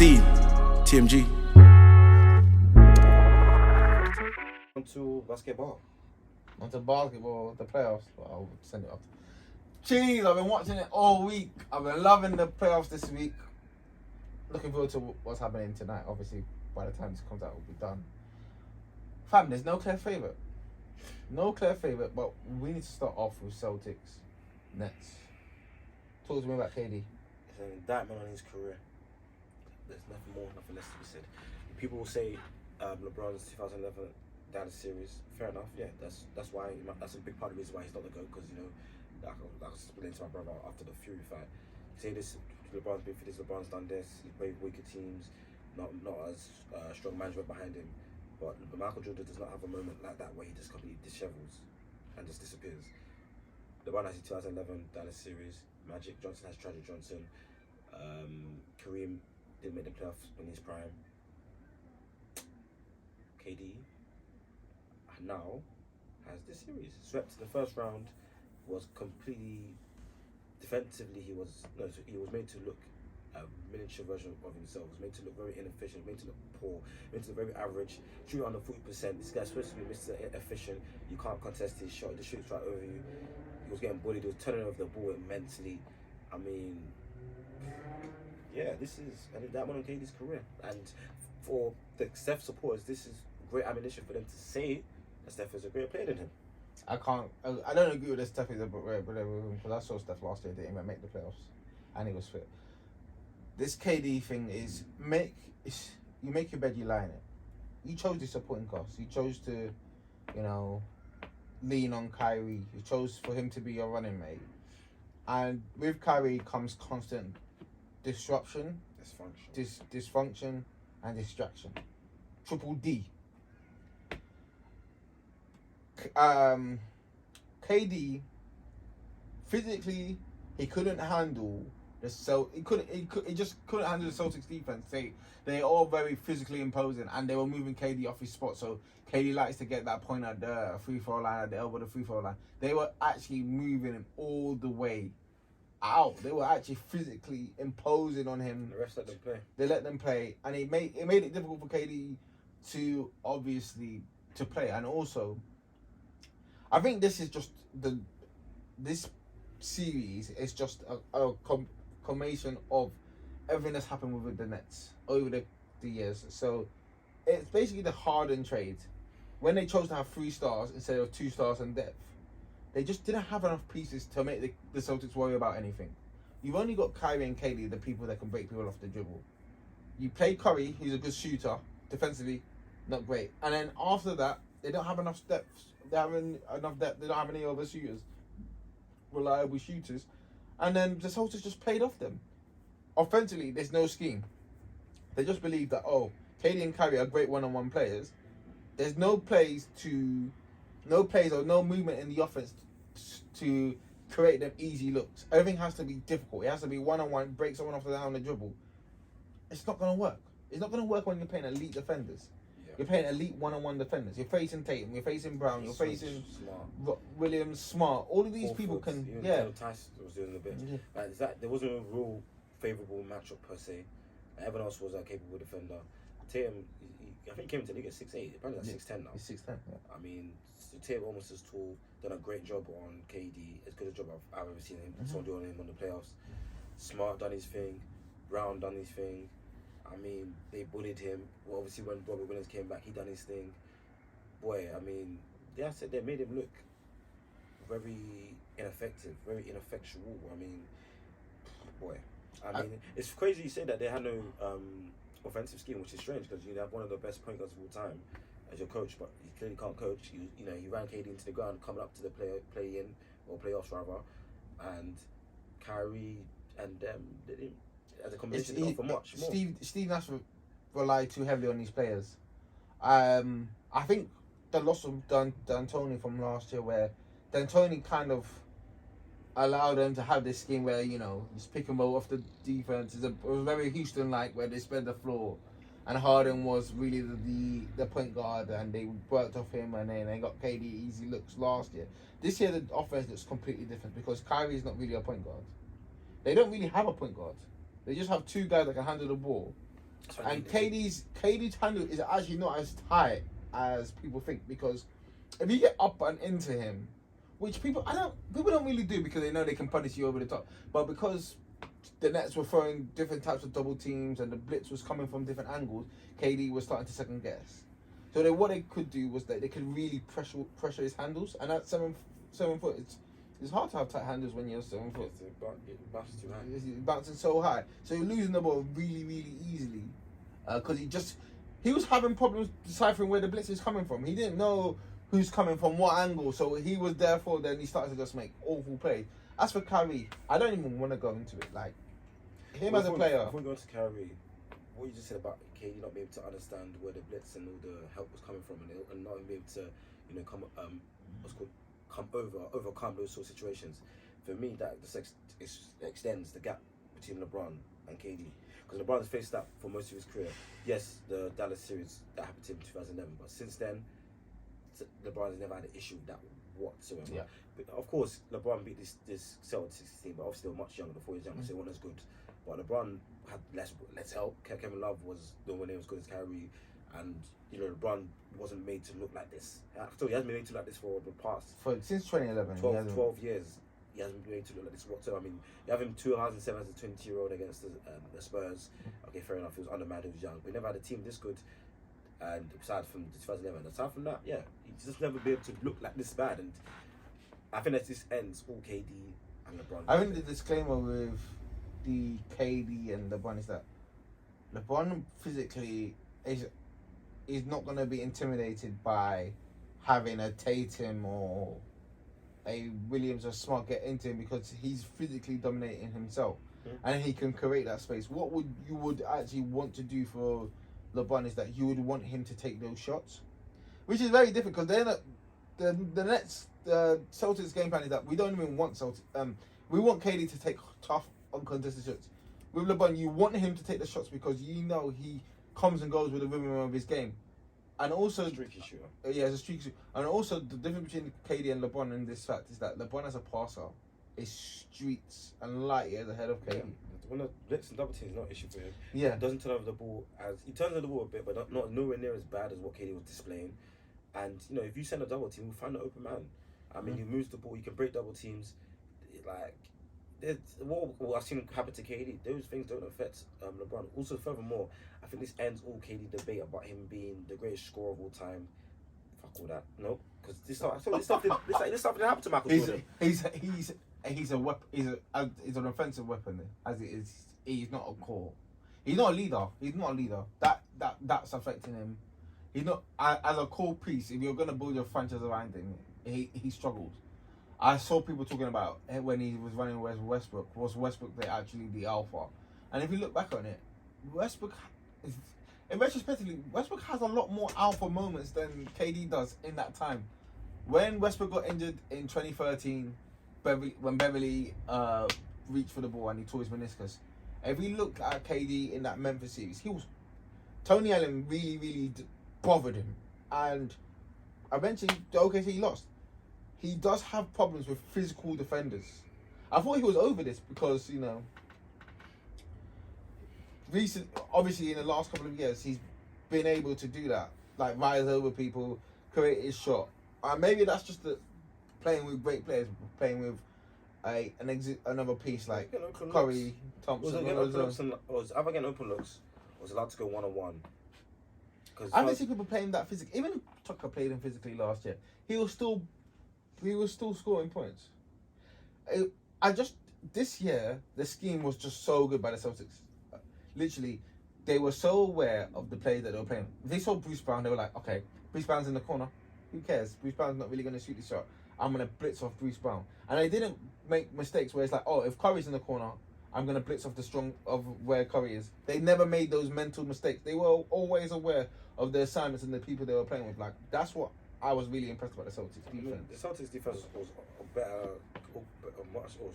scene. TMG. To basketball. Onto basketball, the playoffs. Well, I'll send it off. Jeez, I've been watching it all week. I've been loving the playoffs this week. Looking forward to what's happening tonight. Obviously, by the time this comes out, it'll be done. Fam, there's no clear favourite. No clear favourite, but we need to start off with Celtics, Nets. Talk to me about KD. It's an indictment on his career. There's nothing more, nothing less to be said. People will say LeBron's 2011 Dallas series. Fair enough, yeah. That's why. That's a big part of the reason why he's not the GOAT, because like I was explaining to my brother after the Fury fight. Say this, LeBron's been for this, LeBron's done this. He's played weaker teams, not as strong management behind him. But Michael Jordan does not have a moment like that where he just completely dishevels and just disappears. LeBron has the 2011 Dallas series. Magic Johnson has Tragic Johnson. Kareem didn't make the playoffs in his prime. KD now has this series. Swept to the first round, was completely defensively. He was made to look a miniature version of himself. Was made to look very inefficient, made to look poor, made to look very average. Shooting under 40%. This guy's supposed to be Mr. Efficient. You can't contest his shot. The shoots right over you. He was getting bullied. He was turning over the ball immensely. I mean, yeah, this is that one on KD's career. And for the Steph supporters, this is great ammunition for them to say that Steph is a greater player than him. I don't agree with this Steph is a great player because I saw Steph last year. Didn't even make the playoffs, and he was fit. This KD thing is you make your bed, you lie in it. You chose the supporting cast. You chose to, lean on Kyrie. You chose for him to be your running mate. And with Kyrie comes constant disruption, dysfunction, and distraction. Triple D. KD physically he couldn't handle he just couldn't handle the Celtics defense. They're all very physically imposing, and they were moving KD off his spot. So KD likes to get that point at the free throw line, at the elbow of the free throw line. They were actually moving him all the way out. They were actually physically imposing on him. The rest let them play. They let them play, and it made it difficult for KD to obviously to play. And also, I think this is just this series is just a combination of everything that's happened with the Nets over the years. So it's basically the Harden trade. When they chose to have 3 stars instead of 2 stars in depth, they just didn't have enough pieces to make the Celtics worry about anything. You've only got Kyrie and KD, the people that can break people off the dribble. You play Curry, who's a good shooter, defensively, not great. And then after that, they don't have enough depth. They don't have any other shooters, reliable shooters. And then the Celtics just played off them. Offensively, there's no scheme. They just believe that, KD and Kyrie are great one-on-one players. There's no plays or no movement in the offense to create them easy looks. Everything has to be difficult. It has to be one-on-one, break someone off down the dribble. It's not going to work. It's not going to work when you're playing elite defenders. Yeah. You're playing elite one-on-one defenders. You're facing Tatum, you're facing Brown, you're facing Williams, Smart. All of these people can... Tyson was doing a bit. Yeah. There wasn't a real favourable matchup per se. Everyone else was a capable defender. Tatum, I think he came into the league at 6'8". Apparently that's 6'10" now. He's 6'10", yeah. I mean, Tatum almost as tall, done a great job on KD, as good a job I've ever seen him. Someone doing him on the playoffs. Smart done his thing. Brown done his thing. I mean, they bullied him. Well, obviously, when Robert Williams came back, he done his thing. Boy, I mean, they made him look very ineffective, very ineffectual. I mean, boy. I mean, it's crazy you say that they had no offensive scheme, which is strange because you have one of the best point guards of all time as your coach, but he clearly can't coach. He ran KD into the ground, coming up to the play-in or playoffs rather, and Kyrie and them didn't. As a combination, not for much more. Steve Nash relied too heavily on these players. I think the loss of D'Antoni from last year, where D'Antoni kind of allowed them to have this scheme where just pick and roll off the defense. It was very Houston-like, where they spread the floor, and Harden was really the point guard, and they worked off him, and then they got KD easy looks last year. This year the offense looks completely different because Kyrie's not really a point guard. They don't really have a point guard. They just have 2 guys that can handle the ball, And KD's handle is actually not as tight as people think, because if you get up and into him, which people don't really do because they know they can punish you over the top, but because the Nets were throwing different types of double teams and the blitz was coming from different angles, KD was starting to second guess. So what they could do was that they could really pressure his handles, and at 7 foot, it's hard to have tight handles when you're 7 foot. It's bouncing so high, so you're losing the ball really, really easily, because he was having problems deciphering where the blitz is coming from. He didn't know who's coming from what angle, so he was therefore then he started to just make awful plays. As for Kyrie, I don't even want to go into it. Like him as a player. Before we go to Kyrie, what you just said about KD not being able to understand where the blitz and all the help was coming from, and not being able to, overcome those sort of situations. For me, that extends the gap between LeBron and KD, because LeBron has faced that for most of his career. Yes, the Dallas series that happened to him in 2011, but since then, LeBron has never had an issue with that whatsoever. Yeah. But of course, LeBron beat this Celtics team, but obviously they were much younger before he was younger, so they weren't as good. But LeBron had less help. Kevin Love was nowhere near as good as Kyrie, and LeBron wasn't made to look like this. So he hasn't been made to look like this for the past Since 2011, 12 years. He hasn't been made to look like this whatsoever. I mean, you have him 2007 as a 20-year-old against the Spurs. Okay, fair enough. He was undermanned. He was young, but he never had a team this good. And aside from 2011, aside from that, yeah, he's just never been able to look like this bad. And I think that this ends all KD and LeBron. I think the disclaimer with the KD and LeBron is that LeBron physically is not going to be intimidated by having a Tatum or a Williams or Smart get into him, because he's physically dominating himself, and he can create that space. What you would actually want to do for LeBron is that you would want him to take those shots, which is very different, because they're not, the Nets, the Celtics game plan is that we don't even want we want KD to take tough uncontested shots. With LeBron, you want him to take the shots because you know he comes and goes with the rhythm of his game, and also streaky shooter. Yeah, it's a streaky shooter. And also the difference between KD and LeBron in this fact is that LeBron as a passer is streets and light years ahead of KD. Yeah. When the blitz and double team is not an issue for him. Yeah. He doesn't turn over the ball he turns over the ball a bit, but not nowhere near as bad as what KD was displaying. And if you send a double team, we'll find an open man. I mean, he moves the ball. You can break double teams. Like, what I've seen happen to KD, those things don't affect LeBron. Also, furthermore, I think this ends all KD debate about him being the greatest scorer of all time. Fuck all that. No, because this stuff didn't happen to Michael Jordan. He's a weapon. He's an offensive weapon. As it is, he's not a core. He's not a leader. That's affecting him. He's not as a core piece. If you're gonna build your franchise around him, he struggled. I saw people talking about when he was running with Westbrook. Was Westbrook actually the alpha? And if you look back on it, Westbrook has a lot more alpha moments than KD does in that time. When Westbrook got injured in 2013, when Beverly reached for the ball and he tore his meniscus, if we look at KD in that Memphis series, Tony Allen really, really bothered him, and eventually the OKC lost. He does have problems with physical defenders. I thought he was over this because obviously in the last couple of years he's been able to do that, like rise over people, create his shot. Maybe that's just playing with great players, playing with another piece like Curry, Thompson. Was either getting open looks, or was allowed to go 1-on-1. I haven't seen people playing that physically. Even Tucker played him physically last year. He was still scoring points. This year the scheme was just so good by the Celtics. Literally, they were so aware of the players that they were playing. If they saw Bruce Brown, they were like, okay, Bruce Brown's in the corner. Who cares? Bruce Brown's not really going to shoot the shot. I'm going to blitz off Bruce Brown. And they didn't make mistakes where it's like, oh, if Curry's in the corner, I'm going to blitz off of where Curry is. They never made those mental mistakes. They were always aware of the assignments and the people they were playing with. Like, that's what I was really impressed about the Celtics defense. The Celtics defense was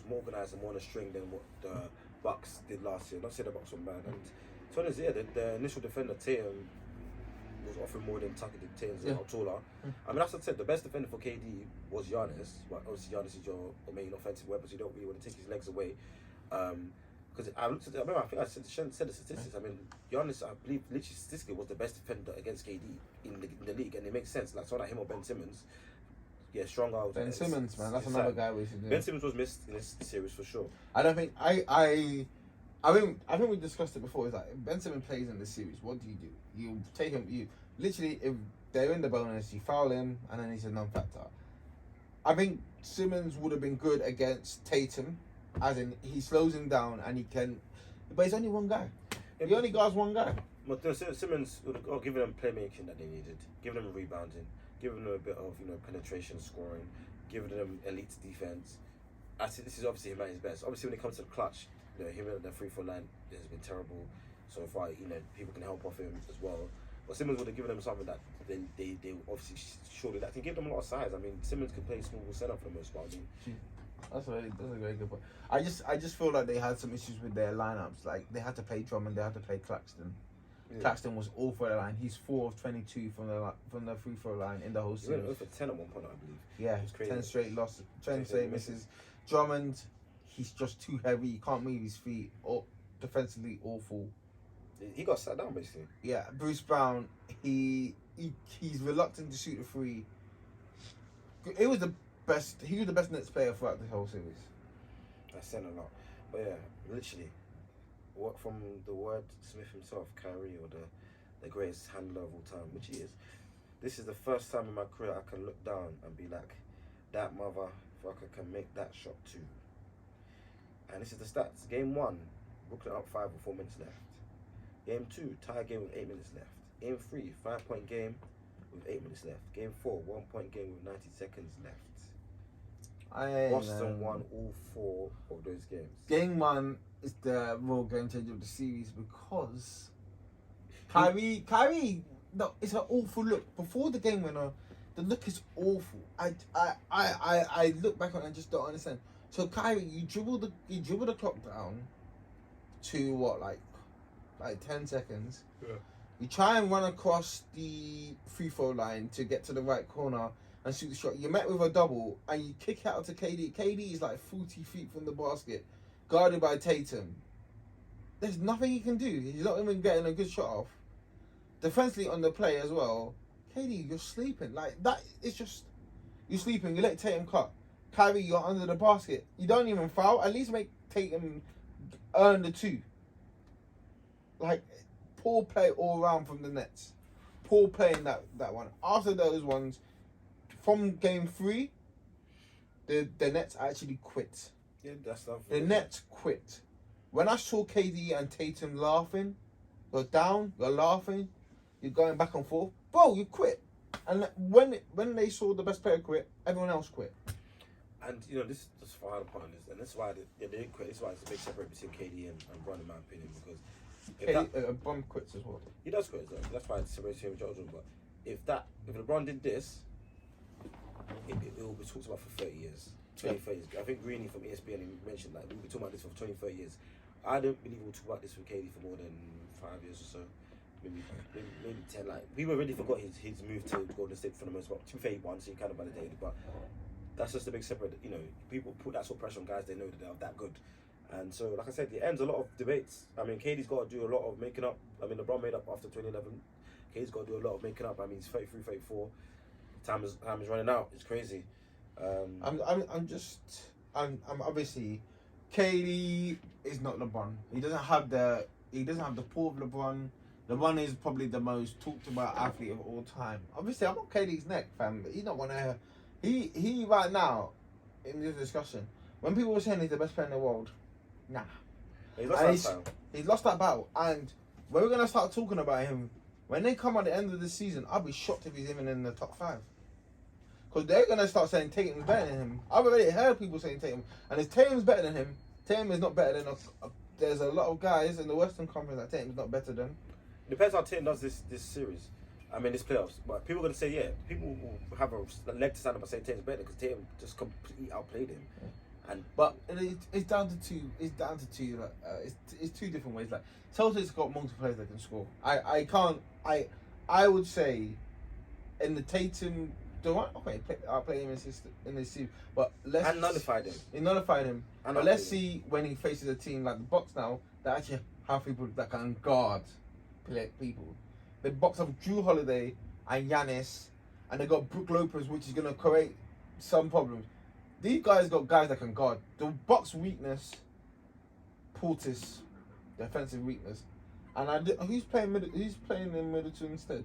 more organised and more on a string than what the Bucks did last year. Not saying the Bucks were bad. And to be honest, the initial defender, Tatum, was offering more than Tucker did. Tatum's a lot taller. I mean, as I said, the best defender for KD was Giannis. But obviously, Giannis is your main offensive weapon, so you don't really want to take his legs away. because I looked at I remember I think I said the statistics. I mean, Giannis, I believe, literally statistically was the best defender against KD in the league, and it makes sense. Like someone like him or Ben Simmons, yeah, stronger. Ben Simmons, man, that's another guy we should do. Ben Simmons was missed in this series for sure. I don't think I think we discussed it before. It's like if Ben Simmons plays in this series, what do? You take him. You literally, if they're in the bonus, you foul him, and then he's a non-factor. I think Simmons would have been good against Tatum, as in he slows him down and he can. But he's only one guy. He only guards one guy. But Simmons would have given them playmaking that they needed, giving them rebounding, giving them a bit of penetration, scoring, giving them elite defense. I think this is obviously him at his best. Obviously, when it comes to the clutch, him at the free throw line has been terrible so far. People can help off him as well. But Simmons would have given them something that they obviously surely that can give them a lot of size. I mean, Simmons can play small center for the most part. I mean, that's a very good point. I just feel like they had some issues with their lineups. Like they had to play Drummond, they had to play Claxton. Yeah. Claxton was all for the line. He's 4 of 22 from the free throw line in the whole series. He went for 10 at one point, I believe. Yeah, 10 straight losses, 10 straight misses. Drummond, he's just too heavy. He can't move his feet. Defensively awful. He got sat down basically. Yeah, Bruce Brown. He's reluctant to shoot a free. He was the best Nets player throughout the whole series. That's saying a lot, but yeah, literally, what from the word Smith himself, Kyrie, or the greatest handler of all time, which he is. This is the first time in my career I can look down and be like, that motherfucker can make that shot too. And this is the stats. Game 1, Brooklyn up 5 with 4 minutes left. Game 2, tie game with 8 minutes left. Game 3, 5-point game with 8 minutes left. Game 4, 1-point game with 90 seconds left. Boston won all 4 of those games. Game 1 is the real game changer of the series because Kyrie, no, it's an awful look. Before the game winner, the look is awful. I look back on it and just don't understand. So Kyrie, you dribble the clock down to what, like 10 seconds. Yeah. You try and run across the free throw line to get to the right corner and shoot the shot. You're met with a double and you kick it out to KD. KD is like 40 feet from the basket, guarded by Tatum. There's nothing he can do. He's not even getting a good shot off. Defensively on the play as well, KD, you're sleeping. Like that, it's just, you're sleeping. You let Tatum cut. Kyrie, you're under the basket. You don't even foul. At least make Tatum earn the 2. Like, poor play all around from the Nets. Poor play in that one. After those ones, from game 3, the Nets actually quit. Yeah, that's not. The Nets quit. When I saw KD and Tatum laughing, you're down, you're laughing, you're going back and forth. Bro, you quit. And when they saw the best player quit, everyone else quit. And this is just for hard upon this, and that's why they didn't quit. That's why it's a big separate between KD and Bron, in my opinion, because Bron quits as well. He does quit, though. That's why it's separated him and Jordan. But if LeBron did this, it will be talked about for 30 years, 20, 30 years. I think Greeny from ESPN mentioned that we'll be talking about this for 20, 30 years. I don't believe we'll talk about this with KD for more than 5 years or so. Maybe 10. Like, we already forgot his move to Golden State for the most part. 2-1, so you kind of validated it, but that's just a big separate. People put that sort of pressure on guys they know that they're that good, and so like I said, it ends a lot of debates. I mean, KD's got to do a lot of making up. I mean, LeBron made up after 2011. KD's got to do a lot of making up. I mean, he's 33, 34. Time is running out. It's crazy. I'm obviously, KD is not LeBron. He doesn't have the pull of LeBron. LeBron is probably the most talked about athlete of all time. Obviously, I'm on KD's neck, fam. But he's not one of. He right now, in this discussion, when people were saying he's the best player in the world, nah. He's lost that battle. And when we're going to start talking about him, when they come at the end of the season, I'll be shocked if he's even in the top 5. Because they're going to start saying Tatum's better than him. I've already heard people saying Tatum. And if Tatum's better than him, Tatum is not better than there's a lot of guys in the Western Conference that Tatum's not better than. Depends how Tatum does this series. I mean, this playoffs. But people are going to say, yeah, people will have a leg to stand up and say Tatum's better because Tatum just completely outplayed him. Yeah. But it's down to two. It's down to two. It's 2 different ways. Like Celtics got multiple players that can score. I would say in the Tatum Durant, okay, I'll play him in this series, but let's And nullified him. He nullified him, And but let's see when he faces a team like the Bucks now that actually have people that can guard people. The Bucks have Drew Holiday and Giannis, and they got Brook Lopez, which is gonna create some problems. These guys got guys that can guard. The Bucks' weakness, Portis, defensive weakness, and who's playing in Middleton instead?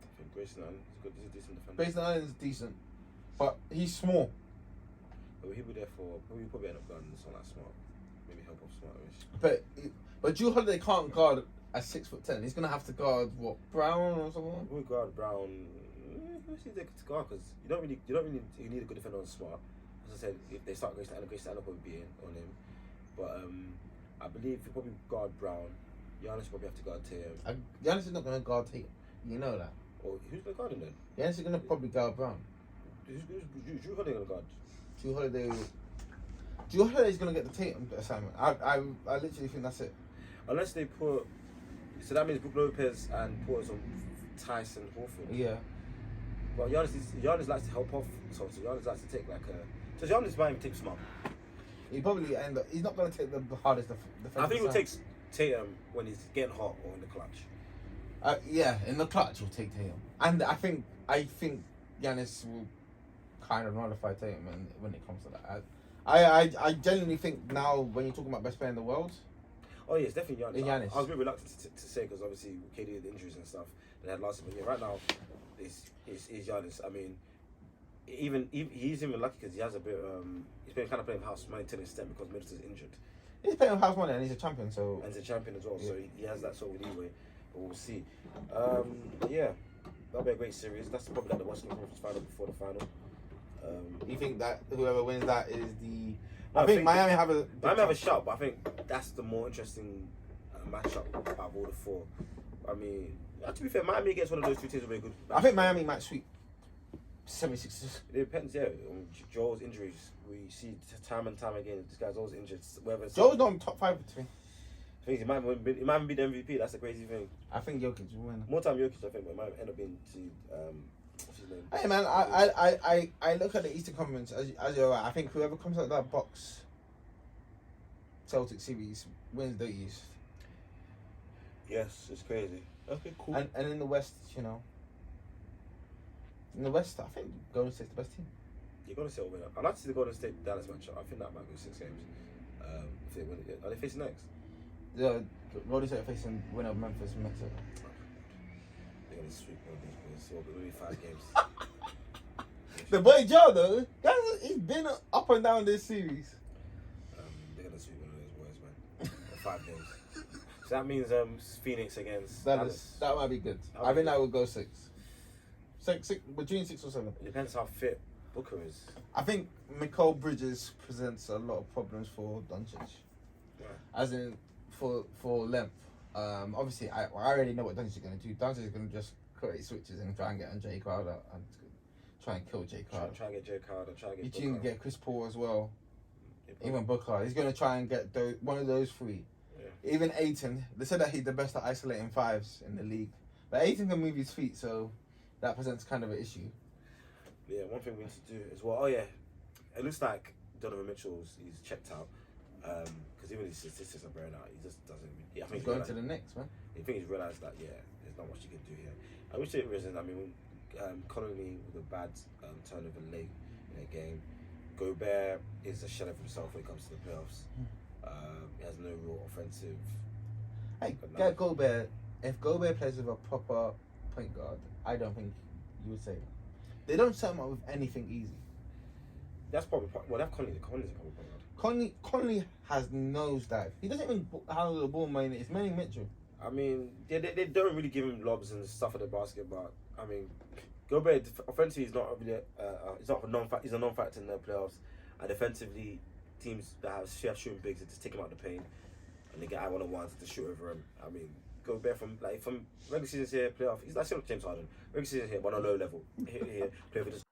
I think Grayson Allen, he's a decent defender. Grayson Allen is decent, but he's small. But he'll be there for. He'll probably end up guarding someone like Smart. Maybe help off Smart-ish. But Drew Holiday can't guard at 6'10". He's gonna have to guard what, Brown or someone? We'll guard Brown. Who's he there to guard? Because you don't really you need a good defender on Smart. As I said, if they start Grayson Allen will probably be in on him. But I believe you probably guard Brown. Giannis probably have to guard Tatum. Giannis is not gonna guard Tatum. You know that. Or who's gonna guard him then? Giannis is gonna probably guard Brown. Who's Drew Holiday gonna guard? Drew Holiday is gonna get the Tatum assignment. I literally think that's it. Unless they put, so that means Brook Lopez and Portis on Tyson Horford. Yeah. But Giannis likes to help off, so Giannis likes to take like a. So Giannis might even take Smart. He probably end up. He's not gonna take the hardest defensive. I think he'll take Tatum when he's getting hot or in the clutch. Yeah, in the clutch he'll take Tatum, and I think Giannis will kind of nullify Tatum when it comes to that. I genuinely think now when you're talking about best player in the world. Oh yeah, it's definitely Giannis. Giannis. I was a bit reluctant to say because obviously KD with injuries and stuff they had last year. But yeah, right now it's Giannis. I mean, he's even lucky because he has a bit. He's been kind of playing house money to an extent because Middleton's injured. He's playing house money and he's a champion, so. And he's a champion as well, yeah. so he has that sort of leeway. But we'll see. Yeah, that'll be a great series. That's probably like the Western Conference final before the final. You think that whoever wins that is the? I think Miami have a shot, but I think that's the more interesting matchup out of all the four. I mean, to be fair, Miami against one of those two teams will be a good. I think Miami might sweep 76ers. It depends, yeah. On Joel's injuries, we see time and time again. This guy's always injured. Whether Joel's not in top 5 to me. I think he might be the MVP. That's the crazy thing. I think Jokic will win. More time Jokic, I think, but it might end up being to what's his name? Hey man, I look at the Eastern Conference as you're right. I think whoever comes out of that box Celtic series wins the East. Yes, it's crazy. Okay, cool. And in the West, in the West, I think Golden State's the best team. You're gonna see a winner. I'd like to see the Golden State Dallas matchup. I think that might go 6 games. If they win it, are they facing next? The Golden State are facing winner of Memphis and Mexico. They're gonna sweep one of these boys. So it'll be 5 games. The boy Joe though, he's been up and down this series. They're gonna sweep one of those boys, man. 5 games. So that means Phoenix against Dallas. That might be good. I think that would go 6. 6 between 6 or 7. It depends how fit Booker is. I think Mikal Bridges presents a lot of problems for Doncic. Yeah. As in for length. Obviously I already know what Doncic is gonna do. Doncic is gonna just create switches and try and get on Jay Crowder and try and kill Jay Crowder. Try and get Jay Crowder, try and get He's going to get Chris Paul as well. Yeah, even Booker. He's going to try and get one of those 3. Yeah. Even Ayton. They said that he's the best at isolating 5s in the league. But Ayton can move his feet, so that presents kind of an issue. Yeah, one thing we need to do as well. Oh yeah, it looks like Donovan Mitchell's he's checked out because even his statistics are bearing out. He just doesn't. I think he's going to the Knicks, man. I think he's realised that there's not much he can do here. I wish it wasn't. I mean, Connolly with a bad turnover late in a game. Gobert is a shell of himself when it comes to the playoffs. He has no real offensive. Hey, get Gobert. If Gobert plays with a proper point guard, I don't think you would say that. They don't set him up with anything easy. That's probably they have Conley. Conley's a proper point guard. Conley has nosedive. He doesn't even handle the ball mainly. It's mainly Mitchell. I mean, they don't really give him lobs and stuff at the basket, but I mean, Gobert offensively is not really he's a non-factor in the playoffs, and defensively, teams that have shooting bigs just take him out of the paint, and they get out 1-on-1s to shoot over him. I mean, Gobert from regular season here, playoff, he's like similar to James Harden. Regular season here, but on a low level. Here, play for this.